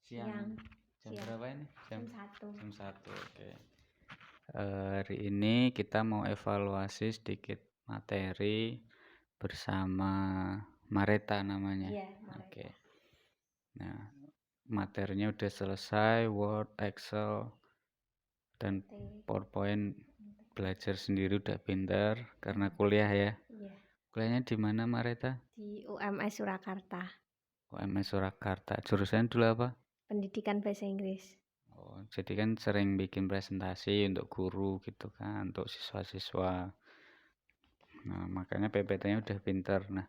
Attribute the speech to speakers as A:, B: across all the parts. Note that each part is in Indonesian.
A: Siang.
B: Jam
A: Siang.
B: berapa ini?
A: Jam 1.
B: Jam 1, oke. Hari ini kita mau evaluasi sedikit materi bersama Mareta namanya.
A: Iya, Mareta.
B: Oke. Nah, materinya udah selesai, Word, Excel, dan PowerPoint belajar sendiri udah pintar karena kuliah ya.
A: Iya.
B: Kuliahnya di mana Mareta?
A: Di UMS Surakarta.
B: UMS Surakarta. Jurusan dulu apa?
A: Pendidikan Bahasa Inggris.
B: Oh, jadi kan sering bikin presentasi untuk guru gitu kan, untuk siswa-siswa. Nah, makanya PPT-nya udah pinter. Nah,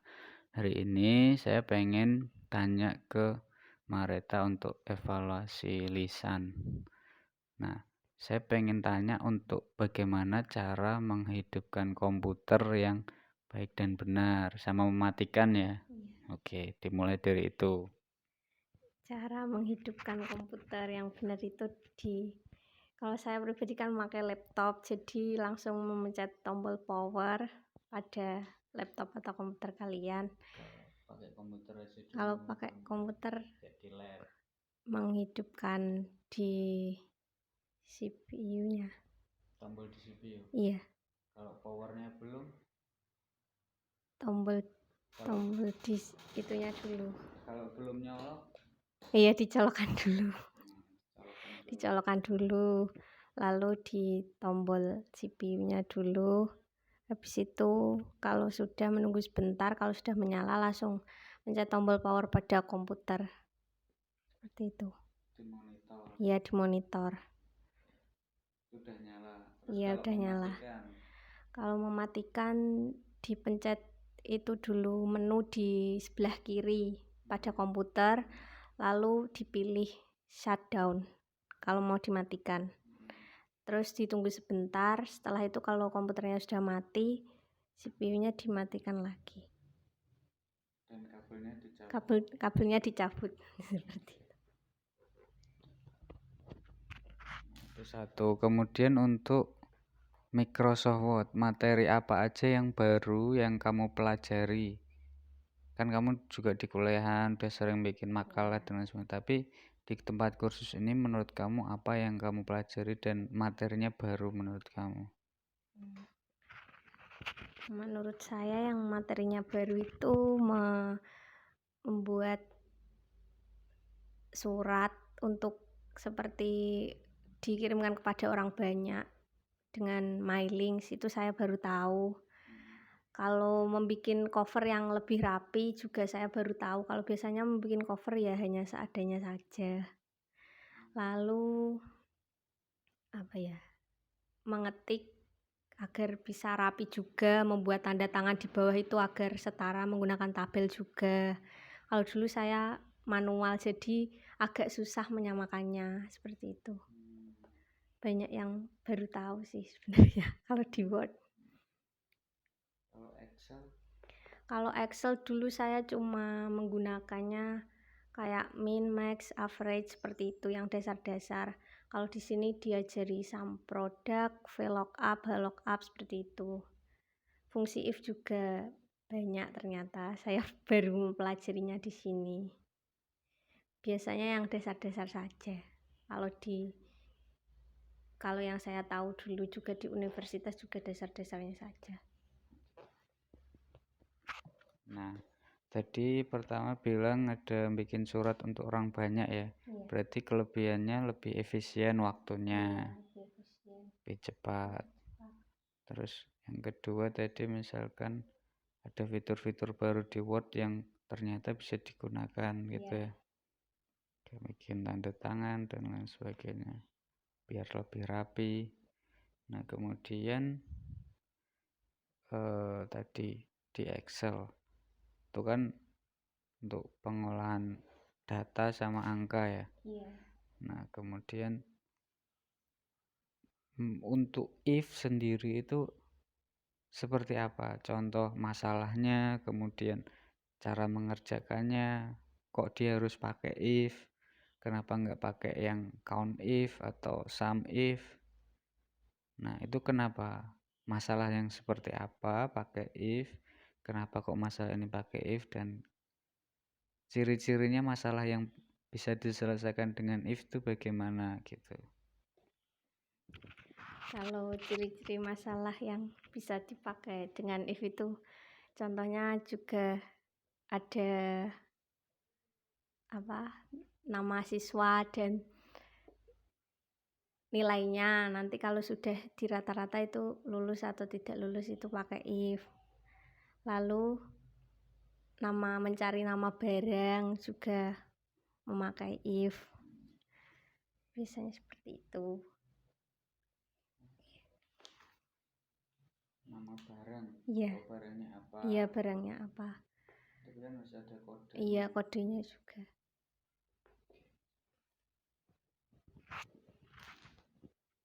B: hari ini saya pengen tanya ke Mareta untuk evaluasi lisan. Nah, saya pengen tanya untuk bagaimana cara menghidupkan komputer yang baik dan benar, sama mematikan ya. Oke, dimulai dari itu.
A: Cara menghidupkan komputer yang benar itu kalau saya pribadi kan memakai laptop, jadi langsung memencet tombol power pada laptop atau komputer kalian.
B: Pakai komputer aja dulu.
A: Kalau pakai komputer
B: jadi lab.
A: Menghidupkan di CPU-nya.
B: Tombol di CPU.
A: Iya.
B: Kalau powernya belum,
A: Tombol di itunya dulu.
B: kalau belum nyolok,
A: iya dicolokkan dulu, lalu di tombol CPU-nya dulu. Habis itu kalau sudah menunggu sebentar, kalau sudah menyala langsung pencet tombol power pada komputer. Seperti itu.
B: di monitor.
A: Iya, di monitor.
B: Sudah nyala. Terus
A: Iya,
B: kalau
A: udah nyala. Kalau mematikan dipencet itu dulu menu di sebelah kiri pada komputer, lalu dipilih shutdown kalau mau dimatikan. Terus ditunggu sebentar, setelah itu kalau komputernya sudah mati, CPU-nya dimatikan lagi.
B: Dan kabelnya dicabut.
A: Kabelnya dicabut. Seperti itu.
B: Itu satu. Kemudian untuk Microsoft Word, materi apa aja yang baru yang kamu pelajari? Kan kamu juga di kuliahan udah sering bikin makalah dan lain sebagainya. Tapi di tempat kursus ini menurut kamu apa yang kamu pelajari dan materinya baru menurut kamu?
A: Menurut saya yang materinya baru itu membuat surat untuk seperti dikirimkan kepada orang banyak dengan mailing, itu saya baru tahu. Kalau membuat cover yang lebih rapi juga saya baru tahu. Kalau biasanya membuat cover ya hanya seadanya saja. Lalu mengetik agar bisa rapi juga, membuat tanda tangan di bawah itu agar setara menggunakan tabel juga. Kalau dulu saya manual jadi agak susah menyamakannya seperti itu. Banyak yang baru tahu sih sebenarnya kalau di Word. Kalau Excel dulu saya cuma menggunakannya kayak min, max, average seperti itu yang dasar-dasar. Kalau di sini diajari sum product, VLOOKUP, HLOOKUP seperti itu. Fungsi if juga banyak ternyata. Saya baru mempelajarinya di sini. Biasanya yang dasar-dasar saja. Kalau yang saya tahu dulu juga di universitas juga dasar-dasarnya saja.
B: Nah, tadi pertama bilang ada bikin surat untuk orang banyak ya. Iya. Berarti kelebihannya lebih efisien waktunya.
A: Iya,
B: lebih cepat. Terus yang kedua tadi misalkan ada fitur-fitur baru di Word yang ternyata bisa digunakan gitu ya. Kayak bikin tanda tangan dan lain sebagainya. Biar lebih rapi. Nah, kemudian tadi di Excel itu kan untuk pengolahan data sama angka ya.
A: Iya.
B: Nah, kemudian untuk if sendiri itu seperti apa? Contoh masalahnya, kemudian cara mengerjakannya, kok dia harus pakai if? Kenapa nggak pakai yang count if atau sum if? Nah, itu kenapa? Masalah yang seperti apa pakai if? Kenapa kok masalah ini pakai if? Dan ciri-cirinya masalah yang bisa diselesaikan dengan if itu bagaimana gitu.
A: Kalau ciri-ciri masalah yang bisa dipakai dengan if itu, contohnya juga ada nama siswa dan nilainya. Nanti kalau sudah di rata-rata itu lulus atau tidak lulus itu pakai if. Lalu mencari nama barang juga memakai if. Biasanya seperti itu.
B: Nama barang.
A: Iya.
B: Oh, barangnya apa?
A: Iya, barangnya apa?
B: Tapi kan harus ada kode.
A: Iya, kodenya juga.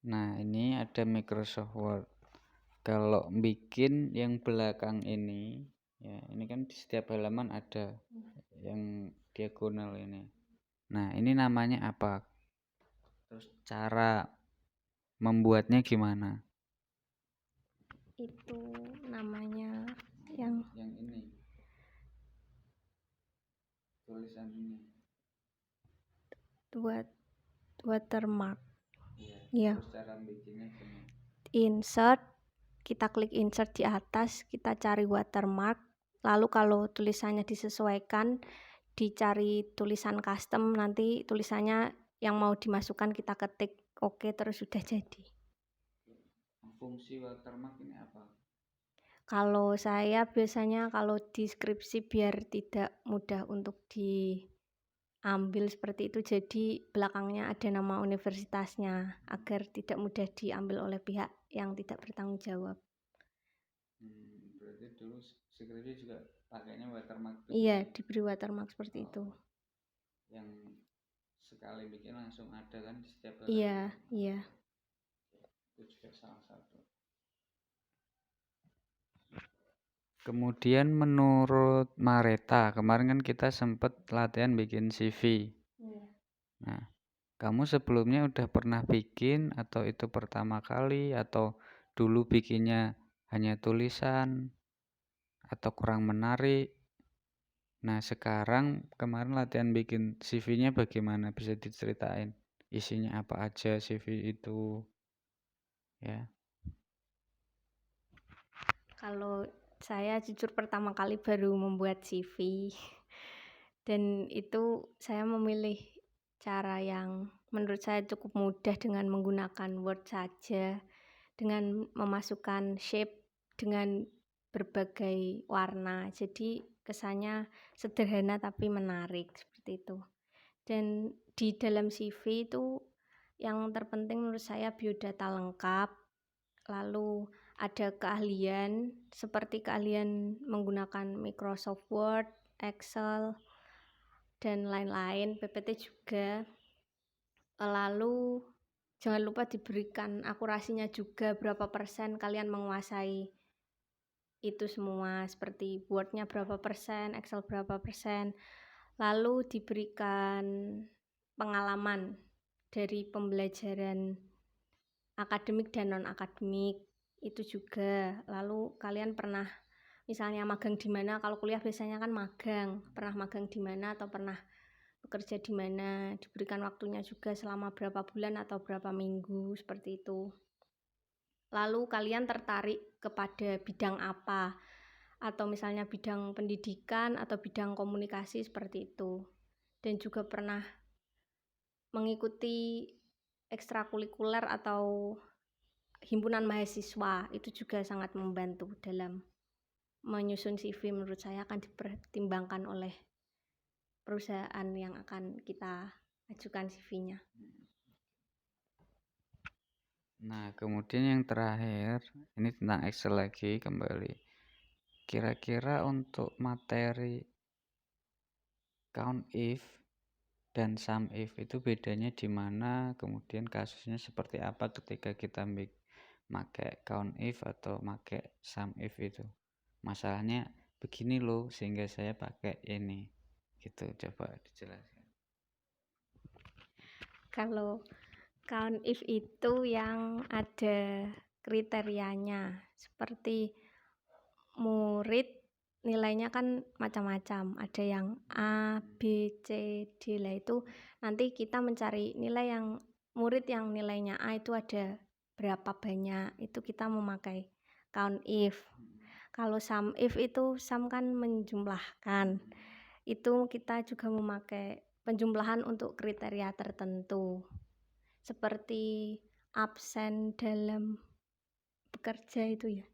B: Nah, ini ada Microsoft Word. Kalau bikin yang belakang ini, ya ini kan di setiap halaman ada yang diagonal ini. Nah, ini namanya apa? Terus cara membuatnya gimana?
A: Itu namanya yang
B: ini. Tulisan ini.
A: watermark.
B: Iya. Terus cara bikinnya gimana?
A: Insert, kita klik insert di atas, kita cari watermark. Lalu kalau tulisannya disesuaikan, dicari tulisan custom, nanti tulisannya yang mau dimasukkan kita ketik oke, terus sudah jadi.
B: Fungsi watermark ini apa?
A: Kalau saya biasanya kalau di skripsi biar tidak mudah untuk diambil seperti itu, jadi belakangnya ada nama universitasnya agar tidak mudah diambil oleh pihak yang tidak bertanggung jawab.
B: Berarti dulu skripsi juga pakainya watermark.
A: Iya, diberi watermark seperti itu.
B: Yang sekali bikin langsung ada kan di setiap halaman.
A: Iya, iya.
B: Itu juga salah satu. Kemudian menurut Mareta, kemarin kan kita sempat latihan bikin CV.
A: Iya.
B: Nah, kamu sebelumnya udah pernah bikin atau itu pertama kali atau dulu bikinnya hanya tulisan atau kurang menarik? Nah, sekarang kemarin latihan bikin CV-nya bagaimana? Bisa diceritain isinya apa aja CV itu? Ya.
A: Kalau saya jujur pertama kali baru membuat CV dan itu saya memilih cara yang menurut saya cukup mudah dengan menggunakan Word saja, dengan memasukkan shape dengan berbagai warna, jadi kesannya sederhana tapi menarik seperti itu. Dan di dalam CV itu yang terpenting menurut saya biodata lengkap, lalu ada keahlian seperti keahlian menggunakan Microsoft Word, Excel, dan lain-lain, PPT juga. Lalu jangan lupa diberikan akurasinya juga, berapa persen kalian menguasai itu semua, seperti Word-nya berapa persen, Excel berapa persen. Lalu diberikan pengalaman dari pembelajaran akademik dan non-akademik itu juga. Lalu kalian pernah misalnya magang di mana? Kalau kuliah biasanya kan magang, pernah magang di mana atau pernah bekerja di mana, diberikan waktunya juga selama berapa bulan atau berapa minggu, seperti itu. Lalu kalian tertarik kepada bidang apa, atau misalnya bidang pendidikan atau bidang komunikasi seperti itu. Dan juga pernah mengikuti ekstrakurikuler atau himpunan mahasiswa, itu juga sangat membantu dalam menyusun CV. Menurut saya akan dipertimbangkan oleh perusahaan yang akan kita ajukan CV-nya.
B: Nah, kemudian yang terakhir, ini tentang Excel lagi kembali. Kira-kira untuk materi count if dan sum if itu bedanya di mana, kemudian kasusnya seperti apa ketika kita pakai count if atau pakai sum if itu. Masalahnya begini loh sehingga saya pakai ini. Gitu, coba dijelaskan.
A: Kalau count if itu yang ada kriterianya, seperti murid nilainya kan macam-macam, ada yang A, B, C, D lah itu nanti kita mencari nilai yang murid yang nilainya A itu ada berapa banyak, itu kita memakai count if. Kalau sum if itu sum kan menjumlahkan, itu kita juga memakai penjumlahan untuk kriteria tertentu seperti absen dalam bekerja itu ya.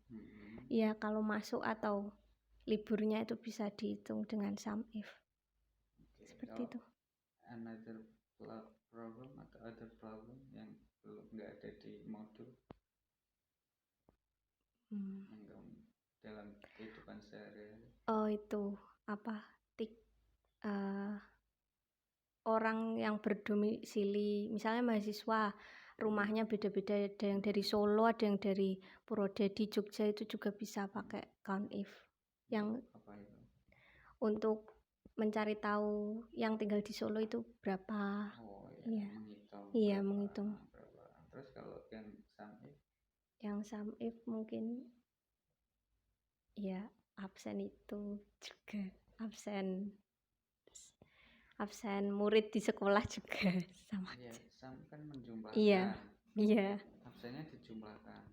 A: Ya kalau masuk atau liburnya itu bisa dihitung dengan sum if. Seperti itu.
B: Another problem atau other problem yang belum nggak ada di modul yang dalam kehidupan sehari-hari.
A: Oh itu apa? Orang yang berdomisili, misalnya mahasiswa rumahnya beda-beda, ada yang dari Solo, ada yang dari Purwodadi, Jogja, itu juga bisa pakai count if. Yang
B: Apa itu?
A: untuk mencari tahu yang tinggal di Solo itu berapa.
B: Oh
A: Iya.
B: menghitung.
A: Iya, menghitung.
B: Berapa. Terus kalau yang sum if?
A: Yang sum if mungkin ya absen itu juga absen murid di sekolah juga sama
B: Iya,
A: aja.
B: sum kan menjumlahkan.
A: Iya.
B: Absennya dijumlahkan.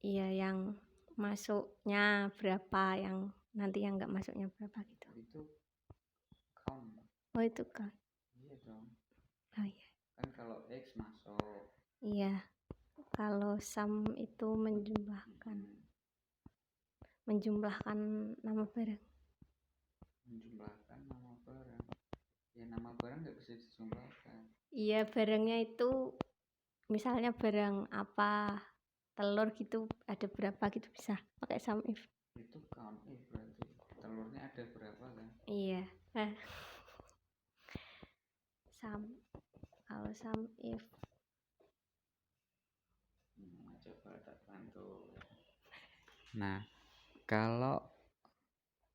A: Iya, yang masuknya berapa, yang nanti yang nggak masuknya berapa gitu.
B: Itu count.
A: Oh itu kan.
B: Iya dong.
A: Oh iya.
B: Kan kalau X masuk.
A: Iya. Kalau sum itu menjumlahkan nama barang.
B: Menjumlahkan nama barang. Ya nama barang nggak bisa dijumlahkan.
A: Iya, barangnya itu misalnya barang apa, telur gitu ada berapa gitu bisa pakai sum if.
B: Itu count if berarti telurnya ada berapa kan?
A: Iya. Kalau sum if
B: Coba tak bantu. Nah, kalau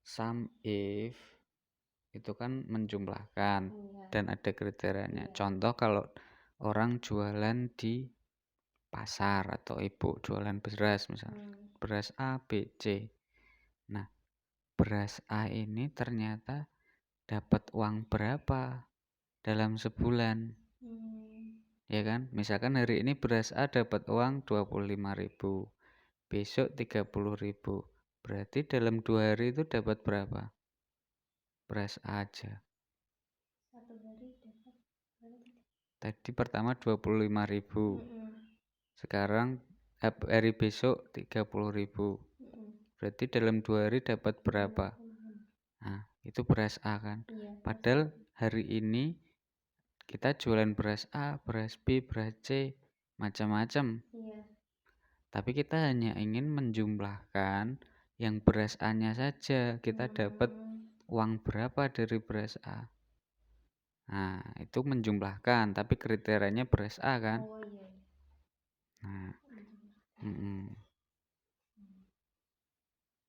B: sum if itu kan menjumlahkan dan ada kriterianya. Contoh kalau orang jualan di pasar atau ibu jualan beras misalnya. Beras A, B, C. Nah, beras A ini ternyata dapat uang berapa dalam sebulan. Ya kan? Misalkan hari ini beras A dapat uang 25.000. Besok 30.000. Berarti dalam 2 hari itu dapat berapa? Beras A aja.
A: Satu hari dapat berapa?
B: Tadi pertama 25.000. Sekarang hari besok 30.000. Berarti dalam 2 hari dapat berapa? Nah, itu beras A kan. Padahal hari ini kita jualan beras A, beras B, beras C, macam-macam. Tapi kita hanya ingin menjumlahkan yang beras A-nya saja. Kita dapat uang berapa dari beras A. Nah, itu menjumlahkan, tapi kriterianya beras A kan. Nah,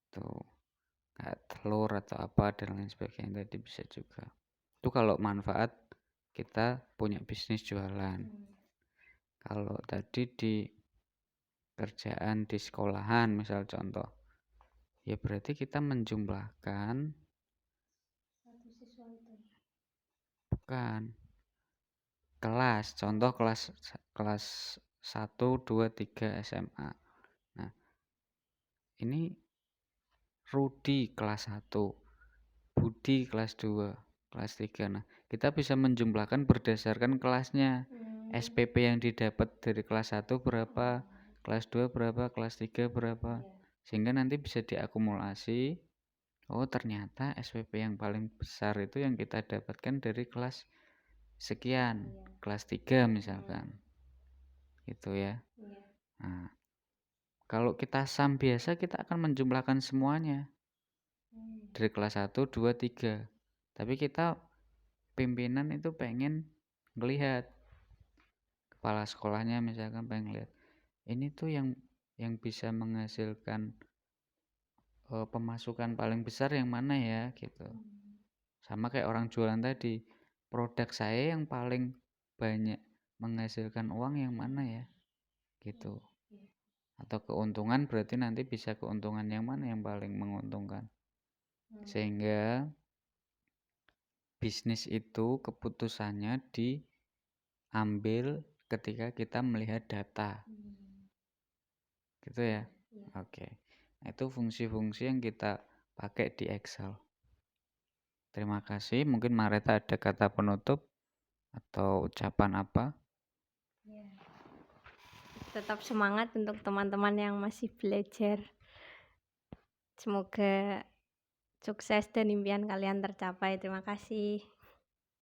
B: tuh kayak telur atau apa dan lain sebagainya tadi bisa juga. Itu kalau manfaat kita punya bisnis jualan. Kalau tadi di kerjaan di sekolahan misal contoh, ya berarti kita menjumlahkan bukan kelas, contoh kelas 1, 2, 3 SMA. Nah, ini Rudi kelas 1, Budi kelas 2, kelas 3. Nah, kita bisa menjumlahkan berdasarkan kelasnya. SPP yang didapat dari kelas 1 berapa, kelas 2 berapa, kelas 3 berapa. Sehingga nanti bisa diakumulasi. Oh, ternyata SPP yang paling besar itu yang kita dapatkan dari kelas sekian, kelas 3 misalkan. Gitu ya. Nah, kalau kita sum biasa kita akan menjumlahkan semuanya. Dari kelas 1, 2, 3. Tapi kita pimpinan itu pengen ngelihat kepala sekolahnya misalkan pengen lihat ini tuh yang bisa menghasilkan pemasukan paling besar yang mana ya gitu. Sama kayak orang jualan tadi, produk saya yang paling banyak menghasilkan uang yang mana ya gitu. Atau keuntungan berarti nanti bisa keuntungan yang mana yang paling menguntungkan. Sehingga bisnis itu keputusannya diambil ketika kita melihat data. Gitu ya? Oke. Nah, itu fungsi-fungsi yang kita pakai di Excel. Terima kasih. Mungkin Mareta ada kata penutup atau ucapan apa?
A: Tetap semangat untuk teman-teman yang masih belajar. Semoga sukses dan impian kalian tercapai. Terima kasih.